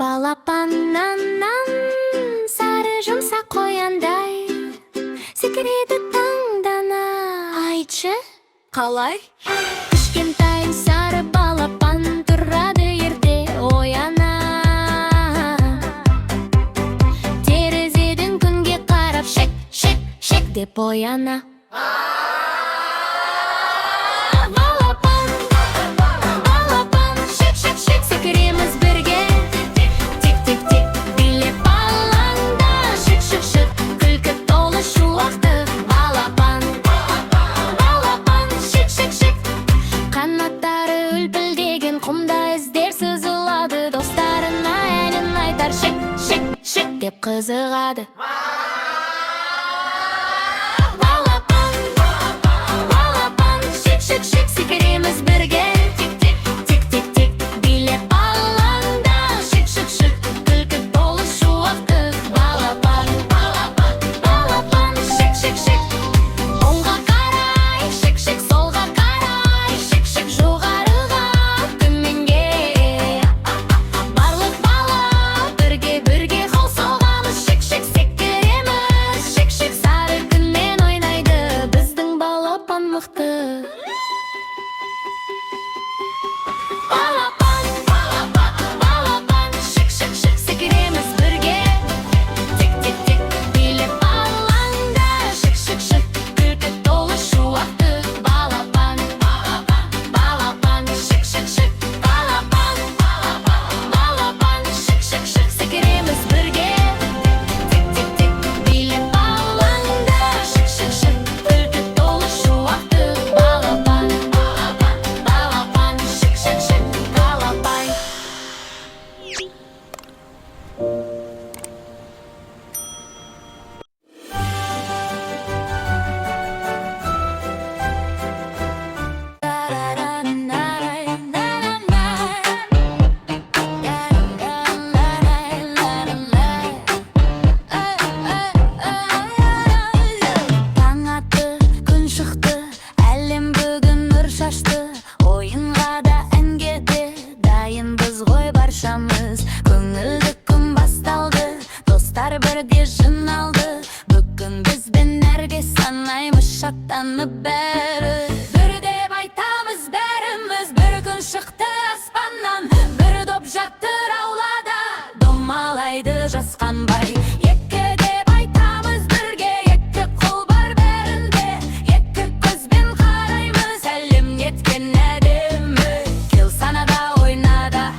балапаннан сары жұмсақ қояндай секіреді таңдана. Айтшы, қалай? Кішкентай сары балапан тұрады ерте ояна. Терезеден күнге қарап шек, шек, шек деп ояна. Секіреміз бірге, тик-тик-тик билеп алаңда. Шик-шик-шик, күлкі толы шуақты. Балапан, балапан, шик-шик-шик. Қанаттары үлпілдеген құмда іздер сызылады. Достарына әнін айтар шик-шик-шик деп қызығады. Балапан, балапан, шик-шик-шик. Секіреміз бірге, бірде жиналды. Бүгін бізбен әрге санаймыз шаттанып бәрі. Бір деп айтамыз бәріміз. Бір күн шықты аспаннан, бір доп жаттыр аулада. Домалайды жасқанбай. Екі деп айтамыз бірге, екі қол бар бәрінде. Екі көзбен қараймыз әлем неткен әдемі. Кел санада ойнада,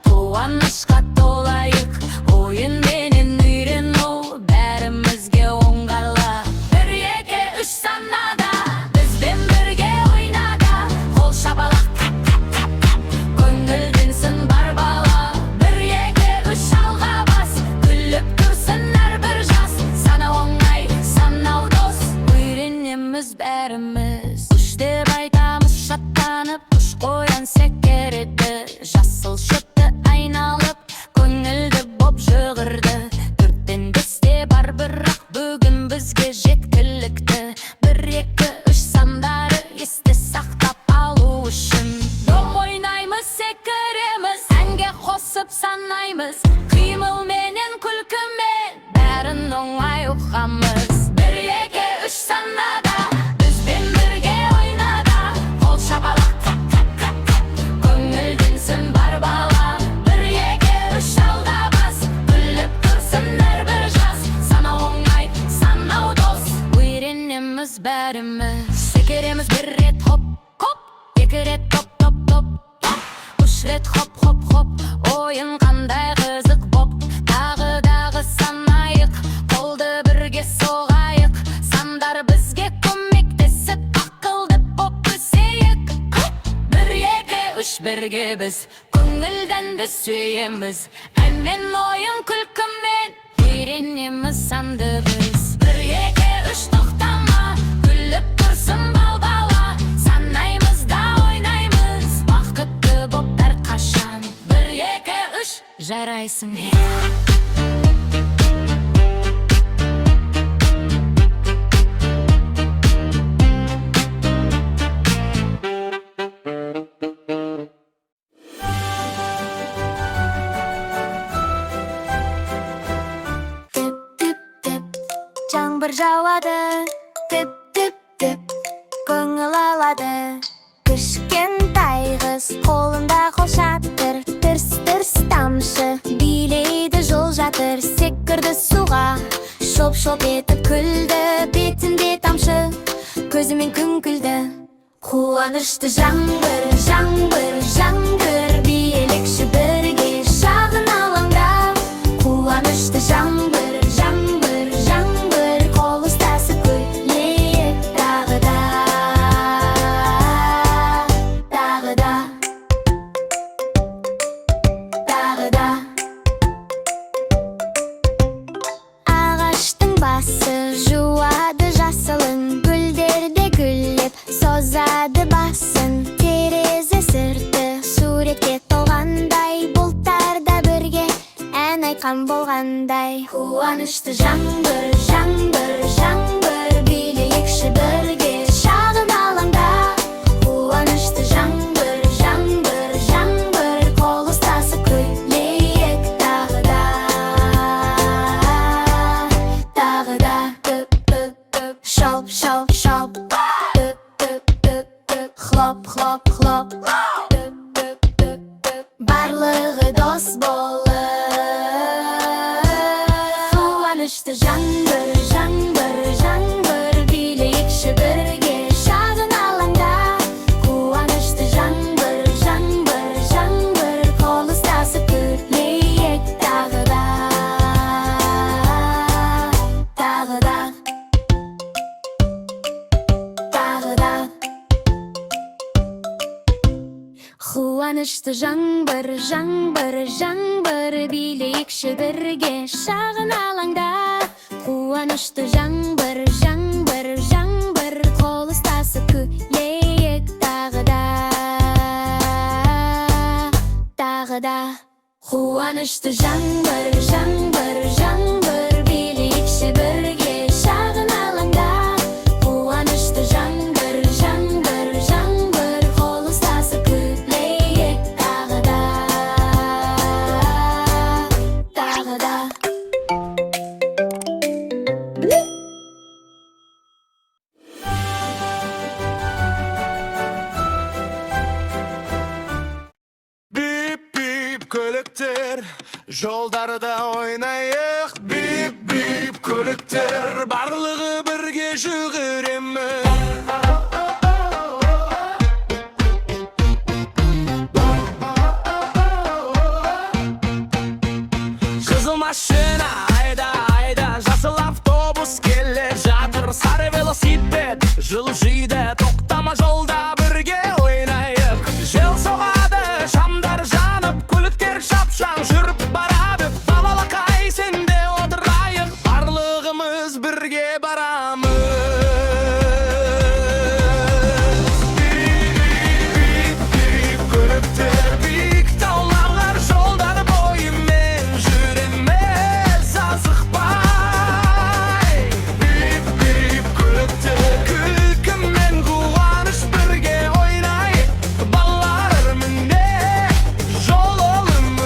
қуанышқа толайық. Ойын менен үйрен ол бәрімізге оңғарла. Бір, екі, үш санада, бізбен бірге ойнада. Қол шапалақ, көңілденсін бар бала. Бір, екі, үш алға бас, күліп тұрсын әрбір жас. Сана оңай, санау дос, үйренеміз бәріміз. Үш деп айтамыз шаттанып, үш қоян секіреді. Жасыл шөпті айналып, көңілді боп жығырды. Төрттен бесте бар бірақ бүгін бізге жеткілікті. Бір, екі, үш сандары есте сақтап алу үшін. Дом ойнаймыз, секіреміз, әнге қосып санаймыз. Қимыл менен күлкімен бәрін оңай ұқамыз. Бір, екі, үш санада, бізбен бірге ойнада. Қол шапалақ, көңілденсін бар бала. Бір, екі, үш алға бас, күліп тұрсын әрбір жас. Сана оңай, санау дос, үйренеміз бәріміз. Секіреміз бір рет хоп, хоп, екі рет топ, топ, топ, топ. Үш рет хоп, хоп, хоп, ойын қандай қызық боп. Дағы санайық, қолды бірге соғайық. Сандар бізге көмектесіп, ақылды боп өсейік. Бір, екі, үш бірге біз, көңілден біз сүйеміз. Әнмен ойын күлкімен үйренеміз санды біз. Бір, екі, үш тоқтама, күліп тұрсын бал бала. Санаймыз да ойнаймыз, бақытты боп әрқашан. Бір, екі, үш, жарайсың. жауады, тіп көңіл алады. Кішкентай қыз қолында қолшатыр, тырс тамшы билейді жол жатыр. Секірді суға, шоп етіп күлді, бетінде тамшы, көзімен күн күлді. Қуанышты жаңбыр, биелекші бірге шағын алаңда. Қуанышты жаңбыр, қол ұстасып күлейік тағы да. Ағаштың басы жуады жасылын, гүлдер де гүлдеп созады басын. Терезе сырты суретке толғандай, бұлттар да бірге ән айтқан болғандай. Қуанышты жаңбыр, билейікші бірге шағын алаңда. Қуанышты жаңбыр, қол ұстасып күлейік тағы да. Шоп, хлоп, барлығы дос болып. Қуанышты жаңбыр, билейікші бірге шағын алаңда. Қуанышты жаңбыр, қол ұстасып күлейік тағы да. Қуанышты жаңбыр, билейікші бірге шағын алаңда. Қуанышты жаңбыр, қол ұстасып күлейік тағы да. Қуанышты жаңбыр, билейікші бірге шағын алаңда. Қуанышты жаңбыр, қол ұстасып күлейік тағы да. Бип көліктер, жолдарда ойнайық. Бип көліктер, барлығы бірге жүгіреміз. Қызыл машина айда, жасыл автобус келе жатыр. Сары велосипед жылжиды, тоқтама жолда бірге ойнайық. Жел соғады, шамдар жанып, көліктер шапшаң жүріп барады. Балалақай сенде отырайық, барлығымыз бірге барамыз. Бип көліктер, биік таулар жолдар бойымен жүреміз асықпай. Бип көліктер, күлкімен қуаныш бірге ойнайық. Балалар міне жолымыз.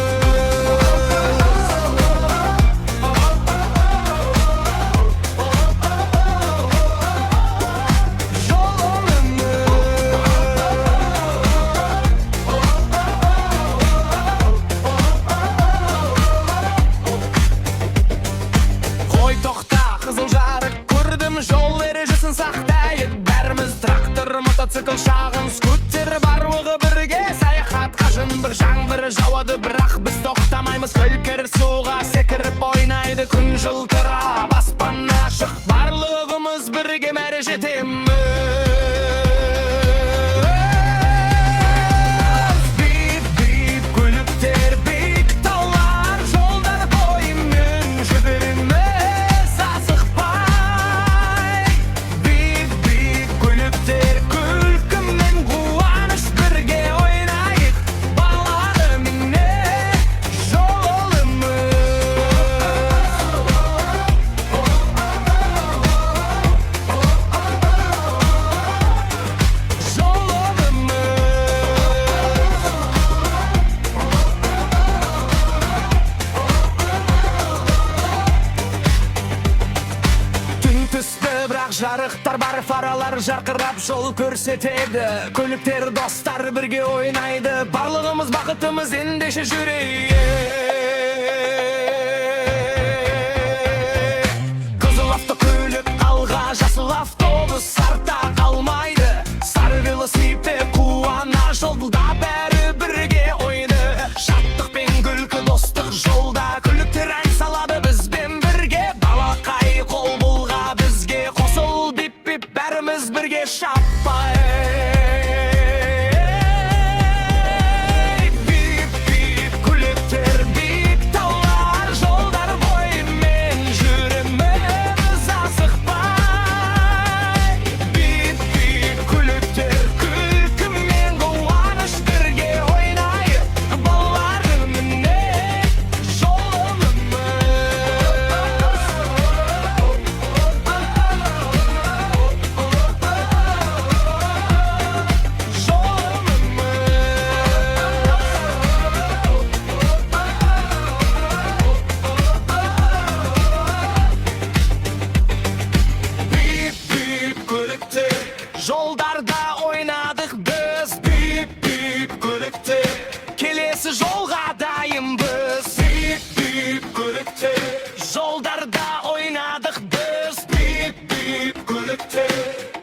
Қой тоқта, қызыл жарық көрдім, жол ережесін сақтайық. Бәріміз трактор, мотоцикл, шағын скутер, барлығы бірге саяхат. Қажын бір жаңбыр жауады, бірақ біз тоқтамаймыз. Көлкер суға секіріп ойнайды, күн жылтырап, аспан ашық. Барлығымыз бірге мәре жетеміз. Бип көліктер, биік таулар жолдар бойымен жүгіреміз асықпай. Бип көліктер, күлкімен қуаныш бірге ойнайық. Балалар міне жолымыз. Işıklar bar faralar jarkırap jol körsetedi. Kölükter dostlar birge oynaydı. Barlığımız bakıtımız endişe yüreği. Kızıl avto kölük kalga, jasıl avtobus sarta kalmaydı. Sarı velosiped kuana jolda beri birge oydu. Şattık ben gülkü dostluk jolda, kölükter ayn saladı bizben birge. Balakay kol bulga bizge kosul bip bip berimiz birge şappay. Joldarda oynadık biz, bip bip gülükte. Kelesi jolga dayım biz, bip bip gülükte. Joldarda oynadık biz, bip bip gülükte.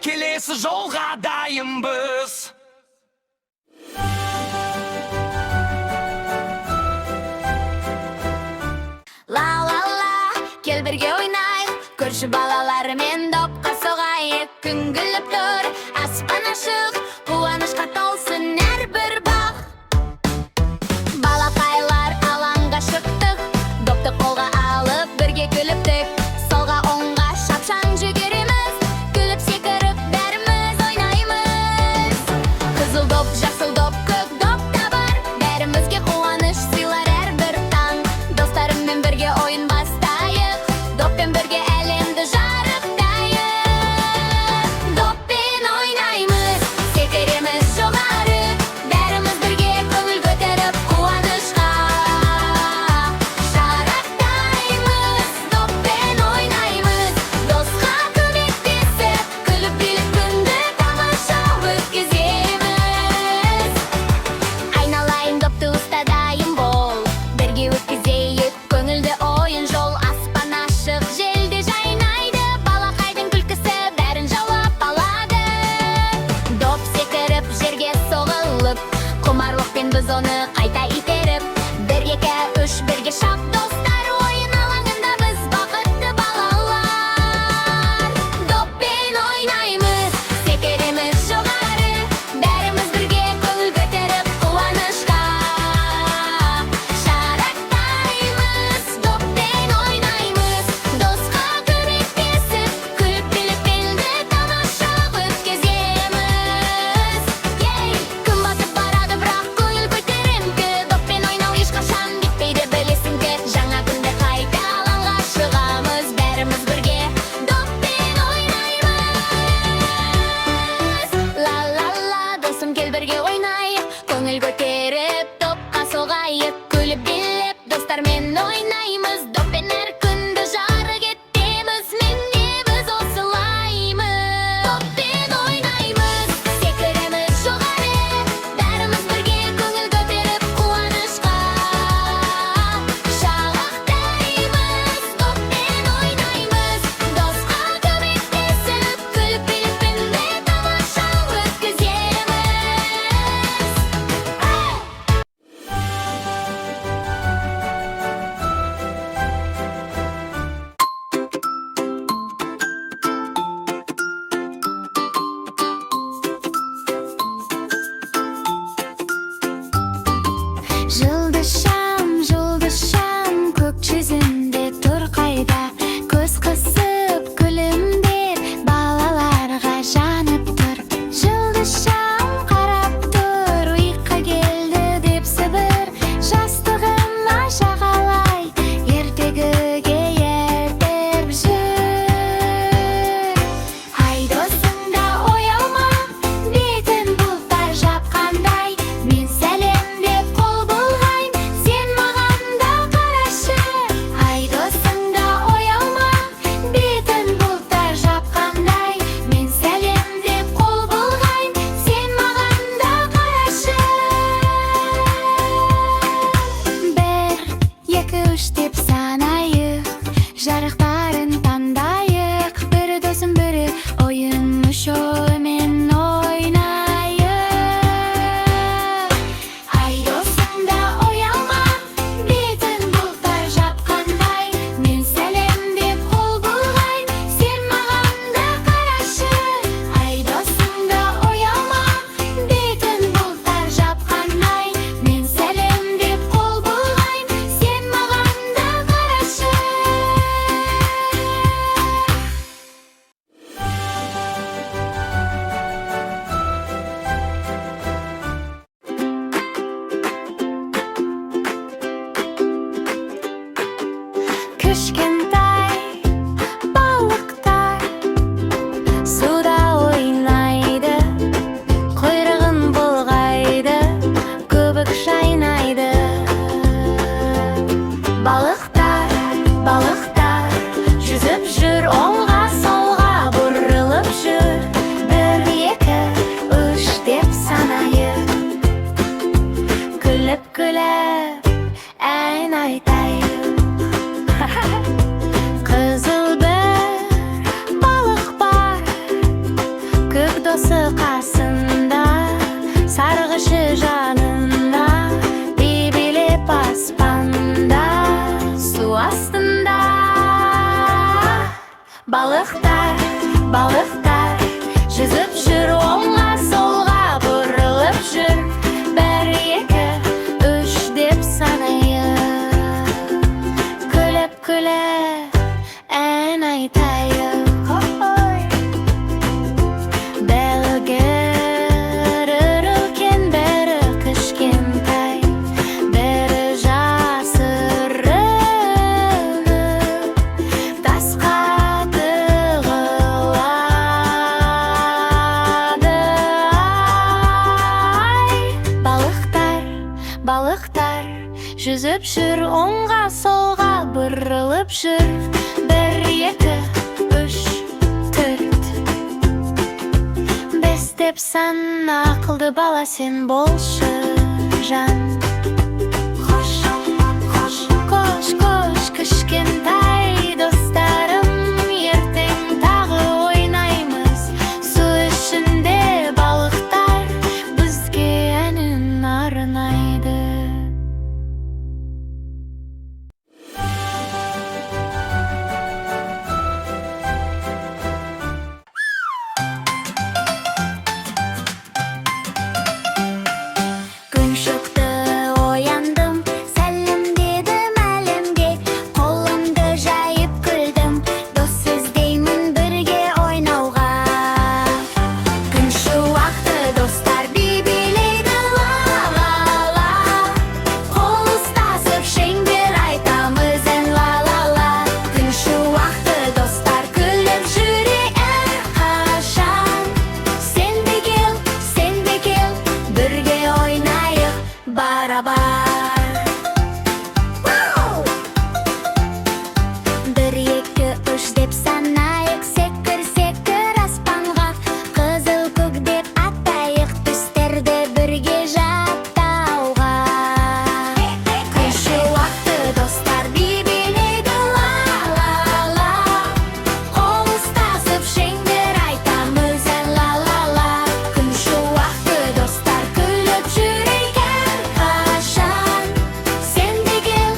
Kelesi jolga dayım biz. La la la, gel birge oynayık. Көрші балалармен допқа соғайық. Күн күліп тұр, аспан ашық, қуанышқа толсын әрбір бақ. Балақайлар алаңға шықтық, допты қолға алып бірге күліптік. Солға оңға шапшаң жүгіреміз, күліп секіріп бәріміз ойнаймыз. Қызыл доп, жасыл доп, көк доп та бар, бәрімізге қуаныш сыйлар әрбір таң. Достарыммен бірге ойын бастайық, доппен бірге әлемді жарықтайық. Доппен ойнаймыз, секіреміз жоғары, бәріміз бірге көңіл көтеріп қуанышқа шарықтаймыз. Доппен ойнаймыз, досқа көмектесіп, күліп билеп күнді тамаша өткіземіз. Айналайын допты ұстадайын бол, бірге өткізейік көңілді ойын жол. Аспан ашық, желде жайнайды, балақайдың күлкісі бәрін жауап алады. Доп секіріп жерге соғылып, құмарлықпен біз оны қайта итеріп. Бір, екі, үш, бірге шап достар, ойын алаңында біз бақытты балалар. Доппен ойнаймыз, секіреміз жоғары, бәріміз бірге көңіл көтеріп қуанышқа шарықтаймыз. Доппен ойнаймыз, досқа көмектесіп, күліп билеп елді тамаша өткіземіз. Күн батып барады, бірақ көңіл көтеріңкі. Доппен ойнау ешқашан бітпейді, білесің кі. Жаңа күнде қайта алаңға шығамыз, бәріміз бірге доппен ойнаймыз. Ла ла ла, досым кел бірге ойнайық, көңіл көтеріп допқа соғайық. Күліп билеп достармен ойнаймыз, доппен әр күнді жарық етеміз. Міне біз осылаймыз. Доппен ойнаймыз, секіреміз жоғары, бәріміз бірге көңіл көтеріп қуанышқа шалықтаймыз. Доппен ойнаймыз, досқа көмектесіп, күліп билеп күнді тамаша өткіземіз. Кішкентай балықтар суда ойнайды, құйрығын бұлғайды, көбік шайнайды. Балықтар, балықтар жүзіп жүр, оңға солға бұрылып жүр. 1, 2, 3 деп санайық, күліп күліп ән айтайық. Қызыл бір балық бар, көк досы қасында, сарғышы жанында, би билеп аспанда, су астында. Балықтар, балықтар жүзіп жүр, оңға солға бұрылып жүр. 1, 2, 3 деп санайық, күліп күліп ән айтайық. Бәлгір үлкен, бірі кішкентай, бірі жасырынып тасқа тығылады. Балықтар, балықтар жүзіп жүр, оңға солға бұрылып жүр. 1, 2, 3, 4, 5 деп сана, ақылды бала сен болшы жан. Қош, қош, қош, қош кішкентай достарым, ертең тағы ойнаймыз су ішінде. Балықтар бізге әнін арнайды. Күн шықты, ояндым, сәлемдедім әлемге, қолымды жайып күлдім, дос іздеймін бірге ойнауға. Күн шуақты, достар би билейді, ла-ла-ла, қол ұстасып шеңбер айтамыз ән, ла-ла-ла. Күн шуақты, достар күліп жүрейік әрқашан. Сен де кел, бірге ойнайық барабар. 1, 2, 3 деп санайық, секір, секір аспанға, қызыл көк деп атайық, түстерді бірге жаттауға. Күн шуақты, достар би билейді, ла-ла-ла, қол ұстасып шеңбер айтамыз ән, ла-ла-ла. Күн шуақты, достар күліп жүрейік әрқашан. Сен де кел,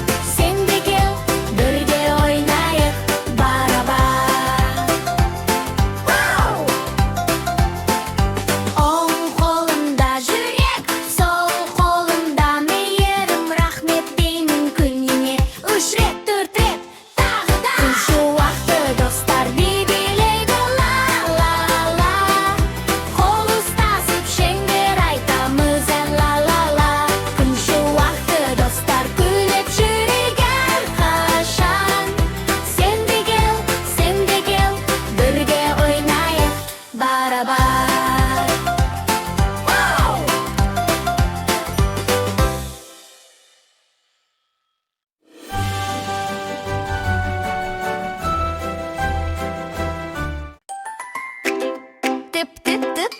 бірге ойнайық барабар. Оң қолымда жүрек, сол қолымда мейірім, рахмет деймін күніне 3 рет, 4 рет, тағы да. Күн шуақты, достар би билейді, ла-ла-ла, қол ұстасып шеңбер айтамыз ән, ла-ла-ла. Күн шуақты, достар күліп жүрейік әрқашан. Сен де кел, бірге ойнайық барабар. Тіп-тіп-тіп,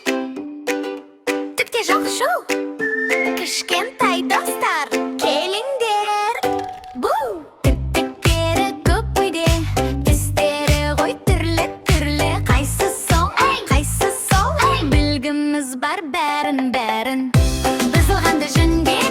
түкте жоқ шу. Кішкентай достар, келіңдер. Бу! Тіп-тіптері көп үйде, тістері ғой түрлі-түрлі. Қайсы сол, қайсы сол, білгіміз бар бәрін. Бұзылғанды жөндеп